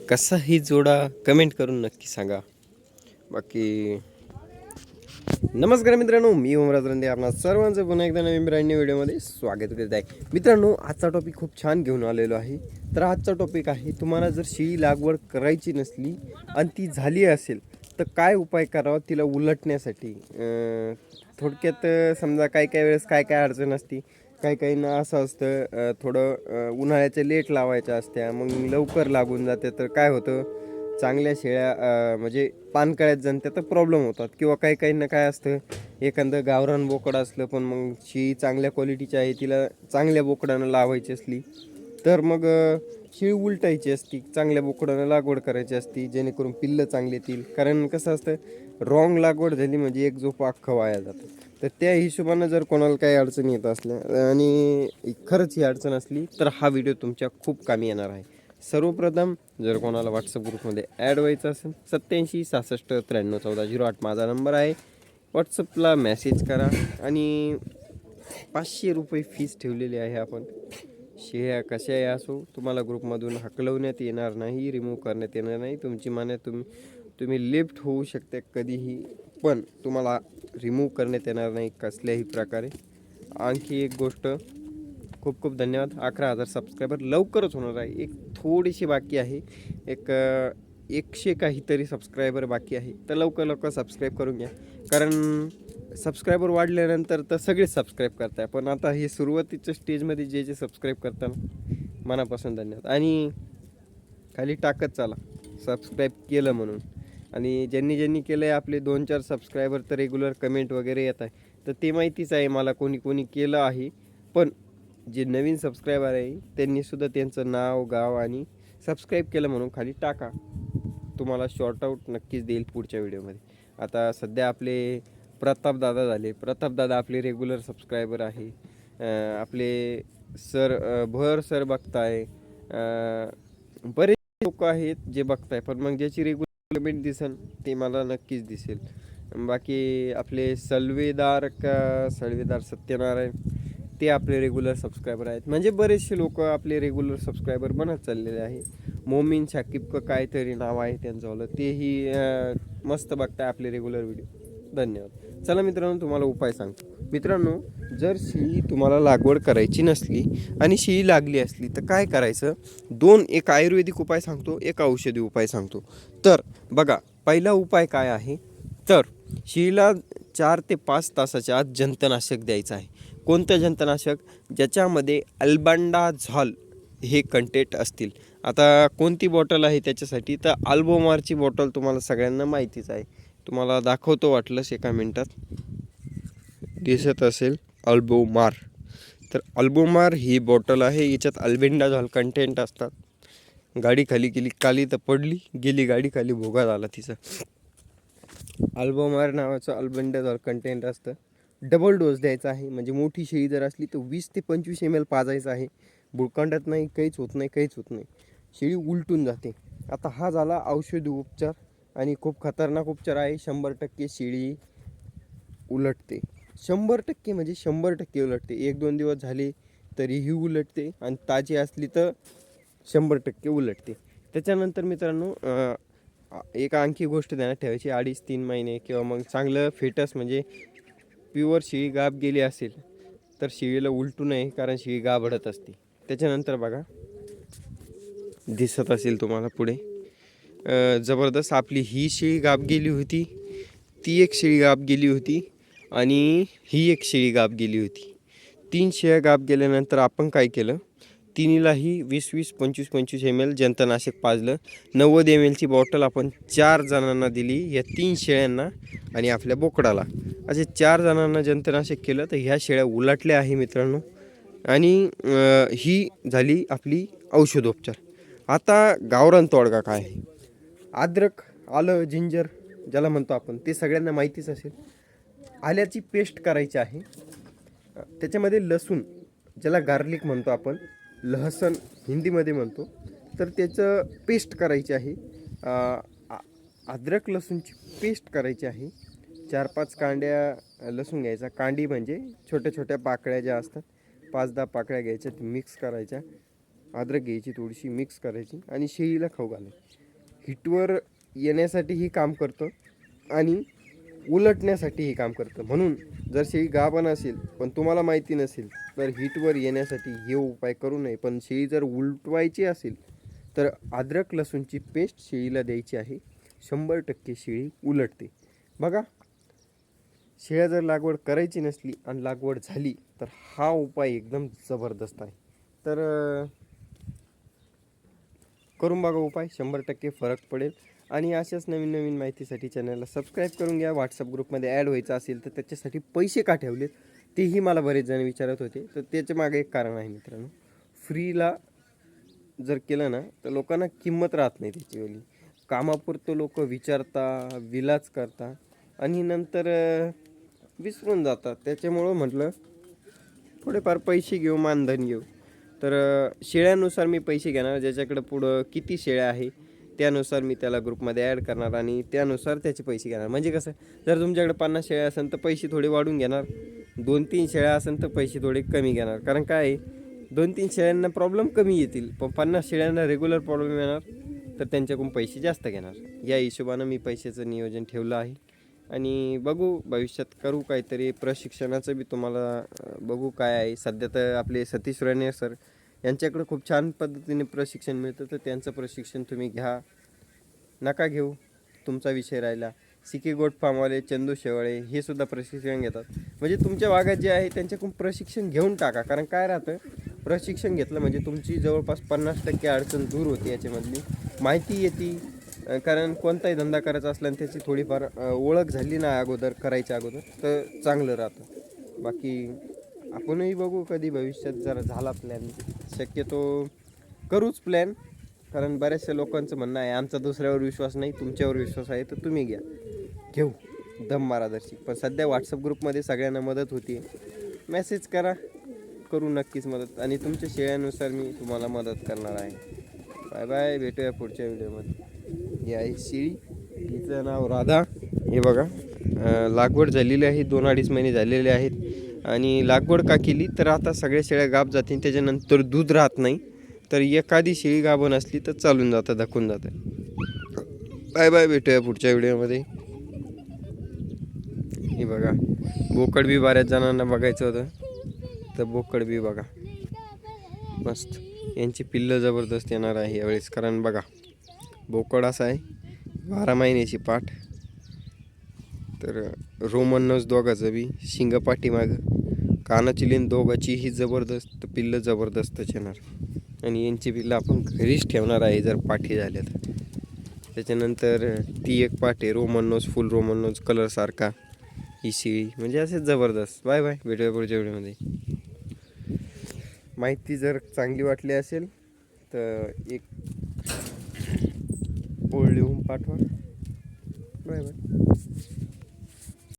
कसाही जोडा कमेंट करून नक्की सांगा. बाकी नमस्कार मित्रांनो, मी ओमराज रंदे आपणा सर्वांचं पुन्हा एकदा नवीन ब्रँड न्यू व्हिडिओमध्ये स्वागत करत आहे. मित्रांनो, आजचा टॉपिक खूप छान घेऊन आलेलो आहे. तर आजचा टॉपिक आहे, तुम्हाला जर शेळी लागवड करायची नसली आणि ती झाली असेल तर काय उपाय करावा तिला उलटण्यासाठी. थोडक्यात समजा काही वेळेस काय अडचण असते. काहींना असं असतं, थोडं उन्हाळ्याच्या लेट लावायच्या असत्या, मग लवकर लागून जाते. तर काय होतं, चांगल्या शेळ्या म्हणजे पानकळ्यात जनते तर प्रॉब्लेम होतात. किंवा काहींना काय असतं, एखादं गावरान बोकड असलं पण मग शेळी चांगल्या क्वालिटीची आहे, तिला चांगल्या बोकडानं लावायची असली तर मग शेळी उलटायची असती, चांगल्या बोकडानं लागवड करायची असती जेणेकरून पिल्लं चांगली येतील. कारण कसं असतं, रॉंग लागवड झाली म्हणजे एक झोप अख्खं वाया जातं. तर त्या हिशोबानं जर कोणाला काही अडचणी येत असल्या आणि खरंच ही अडचण असली तर हा व्हिडिओ तुमच्या खूप कामी येणार आहे. सर्वप्रथम जर कोणाला व्हॉट्सअप ग्रुपमध्ये ॲड व्हायचं असेल 8766931408 माझा नंबर आहे. व्हॉट्सअपला मेसेज करा आणि 500 रुपये फीस ठेवलेली आहे. आपण शेळ्या कशाही असो तुम्हाला ग्रुपमधून हकलवण्यात येणार नाही, रिमूव्ह करण्यात येणार नाही. तुमची माने तुम्ही लिफ्ट होऊ शकते कधीही, पण तुम्हाला रिमूव्ह करण्यात येणार नाही कसल्याही प्रकारे. आणखी एक गोष्ट, खूप खूप धन्यवाद. 11,000 सबस्क्रायबर लवकरच होणार आहे. एक थोडीशी बाकी आहे, एक 100 काहीतरी सबस्क्रायबर बाकी आहे. तर लवकर सबस्क्राईब करून घ्या. कारण सबस्क्रायबर वाढल्यानंतर तर सगळेच सबस्क्राईब करताय, पण आता हे सुरुवातीच्या स्टेजमध्ये जे सबस्क्राईब करतात मनापासून धन्यवाद. आणि खाली टाकत चला सबस्क्राईब केलं म्हणून. आणि ज्यांनी केलं आहे आपले 2-4 सबस्क्रायबर तर रेग्युलर कमेंट वगैरे येत आहे, तर ते माहितीच आहे मला कोणी केलं आहे. पण जे नवीन सबस्क्रायबर आहे त्यांनीसुद्धा त्यांचं नाव, गाव आणि सबस्क्राईब केलं म्हणून खाली टाका. तुम्हाला शॉर्टआउट नक्कीच देईल पुढच्या व्हिडिओमध्ये. आता सध्या आपले प्रतापदादा झाले. प्रतापदादा आपले रेग्युलर सबस्क्रायबर आहे. आपले भर सर बघताय. बरेच लोक आहेत जे बघताय, पण मग ज्याची रेग्युलर कमेंट दिसेल ते मला नक्कीच दिसेल. बाकी आपले सळवेदार सत्यनारायण ते आपले रेग्युलर सबस्क्रायबर आहेत. म्हणजे बरेचसे लोक आपले रेग्युलर सबस्क्रायबर बनत चाललेले आहे. मोमीन शाकिब का काहीतरी नाव आहे त्यांचं, तेही मस्त बघताय आपले रेग्युलर व्हिडिओ. धन्यवाद. चला मित्रांनो, तुम्हाला उपाय सांगतो. मित्रांनो, जर शेळी तुम्हाला लागवड करायची नसली आणि शेळी लागली असली तर काय करायचं, एक आयुर्वेदिक उपाय सांगतो, एक औषधी उपाय सांगतो. तर बघा, पहिला उपाय काय आहे, तर शेळीला 4 ते 5 तासाच्या आत जंतनाशक द्यायचं आहे. कोणतं जंतनाशक? ज्याच्यामध्ये अल्बेंडाझॉल हे कंटेंट असतील. आता कोणती बॉटल आहे त्याच्यासाठी, तर अल्बोमारची बॉटल तुम्हाला सगळ्यांना माहितीच आहे. तुम्हाला दाखवतो वाटलंच एका मिनटात, दिसत असेल अल्बोमार. तर अल्बोमार ही बॉटल आहे, याच्यात अल्बेंडाझॉल कंटेंट असतात. गाडी खाली गेली, काली तर पडली, गेली गाडी खाली, भोगा झाला तिचा. अल्बोमार नावाचं अल्बेंडाझॉल कंटेंट असतं. डबल डोस द्यायचा आहे. म्हणजे मोठी शेळी जर असली तर 20 ते 25 ml पाजायचं आहे. बुळकांडत नाही, काहीच होत नाही. शेळी उलटून जाते. आता हा झाला औषधी उपचार आणि खूप खतरनाक उपचार आहे. 100% शेळी उलटते. 100% म्हणजे 100% उलटते. 1-2 दिवस झाले तरीही उलटते आणि ताजी असली तर 100% उलटते. त्याच्यानंतर मित्रांनो, एक आणखी गोष्ट ध्यानात ठेवायची, 2.5-3 महिने किंवा मग चांगलं फेटस म्हणजे प्युअर शेळी गाभ गेली असेल तर शेळीला उलटू नये, कारण शेळी गाभडत असते. त्याच्यानंतर बघा, दिसत असेल तुम्हाला पुढे, जबरदस्त आपली ही शेळी गाभ गेली होती, ती एक शेळी गाभ गेली होती आणि ही एक शेळी गाभ गेली होती. 3 शेळ्या गाभ गेल्यानंतर आपण काय केलं, तिन्हीलाही 20-20, 25-25 ml जंतनाशक पाजलं. 90 ml ची बॉटल आपण 4 जणांना दिली, या 3 शेळ्यांना आणि आपल्या बोकडाला. असे 4 जणांना जंतनाशक केलं तर ह्या शेळ्या उलटल्या आहे मित्रांनो. आणि ही झाली आपली औषधोपचार. आता गावरान तोडगा काय आहे, अद्रक, आलं, जिंजर ज्याला म्हणतो आपण, ते सगळ्यांना माहितीच असेल. आल्याची पेस्ट करायची आहे. त्याच्यामध्ये लसूण, ज्याला गार्लिक म्हणतो आपण, लहसण हिंदीमध्ये म्हणतो, तर त्याचं पेस्ट करायची आहे. अद्रक लसूणची पेस्ट करायची आहे. 4-5 कांड्या लसूण घ्यायचा. कांडी म्हणजे छोट्या छोट्या पाकळ्या ज्या असतात, 5-10 पाकळ्या घ्यायच्या, मिक्स करायच्या. अद्रक घ्यायची थोडीशी मिक्स करायची आणि शेळीला खाऊ घालायची. हिटवर येण्यासाठी ही काम करतं आणि उलटण्यासाठी ही काम करतं. म्हणून जर शेळी गाभण असेल पण तुम्हाला माहिती नसेल तर हिटवर येण्यासाठी हे उपाय करू नये. पण शेळी जर उलटवायची असेल तर अद्रक लसूणची पेस्ट शेळीला द्यायची आहे. 100% शेळी उलटते. बघा, शेळ्या जर लागवड करायची नसली आणि लागवड झाली तर हा उपाय एकदम जबरदस्त आहे. तर करून बघा उपाय, 100% फरक पडेल. आणि अशाच नवीन नवीन माहितीसाठी चॅनलला सबस्क्राईब करून घ्या. व्हॉट्सअप ग्रुपमध्ये ॲड व्हायचं असेल तर त्याच्यासाठी पैसे का ठेवलेत तेही मला बरेच जण विचारत होते. तर त्याच्या मागे एक कारण आहे मित्रांनो. फ्रीला जर केलं ना तर लोकांना किंमत राहत नाही त्याचीवाली. कामापुरतं लोक विचारता, विलाज करता आणि नंतर विसरून जातात. त्याच्यामुळं म्हटलं थोडेफार पैसे घेऊ, मानधन घेऊ. तर शेळ्यानुसार मी पैसे घेणार. ज्याच्याकडं पुढं किती शेळ्या आहे त्यानुसार मी त्याला ग्रुपमध्ये ॲड करणार आणि त्यानुसार त्याचे पैसे घेणार. म्हणजे कसं, जर तुमच्याकडे 50 शेळ्या असेल तर पैसे थोडे वाढून घेणार. 2-3 शेळ्या असेल तर पैसे थोडे कमी घेणार. कारण काय आहे, 2-3 शेळ्यांना प्रॉब्लेम कमी येतील पण 50 शेळ्यांना रेग्युलर प्रॉब्लेम येणार तर त्यांच्याकडून पैसे जास्त घेणार. या हिशोबानं मी पैशाचं नियोजन ठेवलं आहे. आणि बघू भविष्यात करू काहीतरी प्रशिक्षणाचं बी तुम्हाला बघू काय आहे. सध्या तर आपले सतीश राणे सर यांच्याकडे खूप छान पद्धतीने प्रशिक्षण मिळतं. तर त्यांचं प्रशिक्षण तुम्ही घ्या, नका घेऊ तुमचा विषय राहिला. सिके गोट फार्मवाले, चंदू शेवाळे हे सुद्धा प्रशिक्षण घेतात. म्हणजे तुमच्या भागात जे आहे त्यांच्याकडून प्रशिक्षण घेऊन टाका. कारण काय राहतं, प्रशिक्षण घेतलं म्हणजे तुमची जवळपास 50% अडचण दूर होती. याच्यामधली माहिती येते. कारण कोणताही धंदा करायचा असला आणि त्याची थोडीफार ओळख झाली ना अगोदर, करायच्या अगोदर, तर चांगलं राहतं. बाकी आपणही बघू कधी भविष्यात जर झाला प्लॅन, शक्यतो करूच प्लॅन. कारण बऱ्याचशा लोकांचं म्हणणं आहे आमचा दुसऱ्यावर विश्वास नाही, तुमच्यावर विश्वास आहे तर तुम्ही घ्या, घेऊ दम मार्गदर्शक. पण सध्या व्हॉट्सअप ग्रुपमध्ये सगळ्यांना मदत होती. मेसेज करा, करू नक्कीच मदत. आणि तुमच्या शेळ्यानुसार मी तुम्हाला मदत करणार आहे. बाय बाय, भेटूया पुढच्या व्हिडिओमध्ये. ही आहे शेळी, हिचं नाव राधा. हे बघा, लागवड झालेली आहे, 2-2.5 महिने झालेले आहेत. आणि लागवड का केली तर आता सगळ्या शेळ्या गाभ जातील, त्याच्यानंतर दूध राहत नाही. तर एखादी शेळी गाभण असली तर चालून जातं, धकून जातं. बाय बाय, भेटूया पुढच्या व्हिडिओमध्ये. हे बघा, बोकड बी बऱ्याच जणांना बघायचं होतं तर बोकड बी बघा मस्त. यांची पिल्लं जबरदस्त येणार आहे यावेळेस. कारण बघा, बोकड असा आहे 12 महिन्याची पाठ. तर रोमन नोज दोघाचं बी, शिंग पाठीमागं, कानाची लेन दोघाचीही जबरदस्त, पिल्लं जबरदस्तच येणार. आणि यांची पिल्लं आपण घरीच ठेवणार आहे जर पाठी झाल्या तर. त्याच्यानंतर ती एक पाठ आहे Roman nose, full Roman nose कलरसारखा, ही शेळी. म्हणजे असेच जबरदस्त. बाय बाय, भेटूया पुढच्या व्हिडिओमध्ये. माहिती जर चांगली वाटली असेल तर एक ओळ लिहून पाठवा. Bye bye.